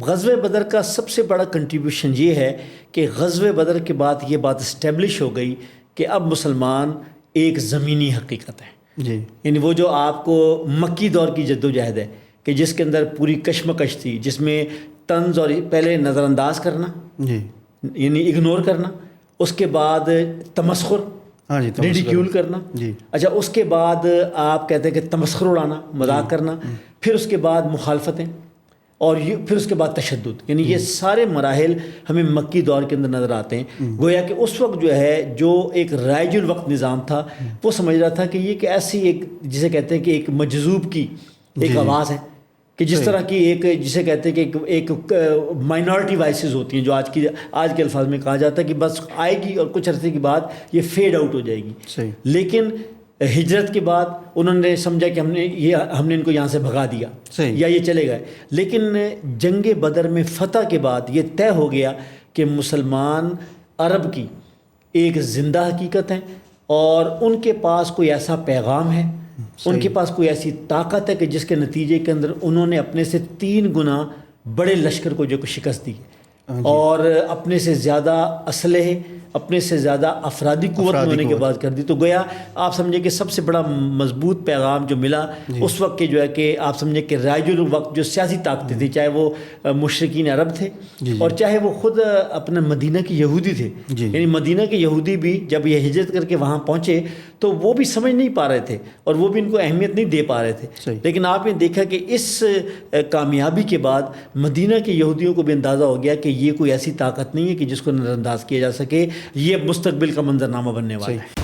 غزوہ بدر کا سب سے بڑا کنٹریبیوشن یہ ہے کہ غزوہ بدر کے بعد یہ بات اسٹیبلش ہو گئی کہ اب مسلمان ایک زمینی حقیقت ہے. جی. یعنی وہ جو آپ کو مکی دور کی جد و جہد ہے کہ جس کے اندر پوری کشمکش تھی، جس میں طنز اور پہلے نظر انداز کرنا، جی، یعنی اگنور کرنا، اس کے بعد تمسخر، ہاں جی، ریڈیکیول کرنا، جی، اچھا اس کے بعد آپ کہتے ہیں کہ تمسخر اڑانا، مذاق کرنا، پھر اس کے بعد مخالفتیں، اور یہ پھر اس کے بعد تشدد، یعنی یہ سارے مراحل ہمیں مکی دور کے اندر نظر آتے ہیں. گویا کہ اس وقت جو ہے جو ایک رائج الوقت نظام تھا وہ سمجھ رہا تھا کہ یہ کہ ایسی ایک جسے کہتے ہیں کہ ایک مجذوب کی ایک آواز ہے کہ جس طرح کی ایک جسے کہتے ہیں کہ ایک مائنورٹی وائسز ہوتی ہیں جو آج کے الفاظ میں کہا جاتا ہے کہ بس آئے گی اور کچھ عرصے کے بعد یہ فیڈ آؤٹ ہو جائے گی. صحیح. لیکن ہجرت کے بعد انہوں نے سمجھا کہ ہم نے ان کو یہاں سے بھگا دیا یا یہ چلے گئے. لیکن جنگ بدر میں فتح کے بعد یہ طے ہو گیا کہ مسلمان عرب کی ایک زندہ حقیقت ہیں اور ان کے پاس کوئی ایسا پیغام ہے، ان کے پاس کوئی ایسی طاقت ہے کہ جس کے نتیجے کے اندر انہوں نے اپنے سے 3 گنا بڑے لشکر کو جو شکست دی اور اپنے سے زیادہ اسلحے، اپنے سے زیادہ افرادی قوت ہونے کے بعد کر دی. تو گویا آپ سمجھیں کہ سب سے بڑا مضبوط پیغام جو ملا اس وقت کے جو ہے کہ آپ سمجھیں کہ رائج الوقت جو سیاسی طاقتیں تھیں، چاہے وہ مشرکین عرب تھے اور چاہے وہ خود اپنے مدینہ کے یہودی تھے، یعنی مدینہ کے یہودی بھی جب یہ ہجرت کر کے وہاں پہنچے تو وہ بھی سمجھ نہیں پا رہے تھے اور وہ بھی ان کو اہمیت نہیں دے پا رہے تھے. لیکن آپ نے دیکھا کہ اس کامیابی کے بعد مدینہ کے یہودیوں کو بھی اندازہ ہو گیا کہ یہ کوئی ایسی طاقت نہیں ہے کہ جس کو نظر انداز کیا جا سکے، یہ مستقبل کا منظرنامہ بننے والا ہے.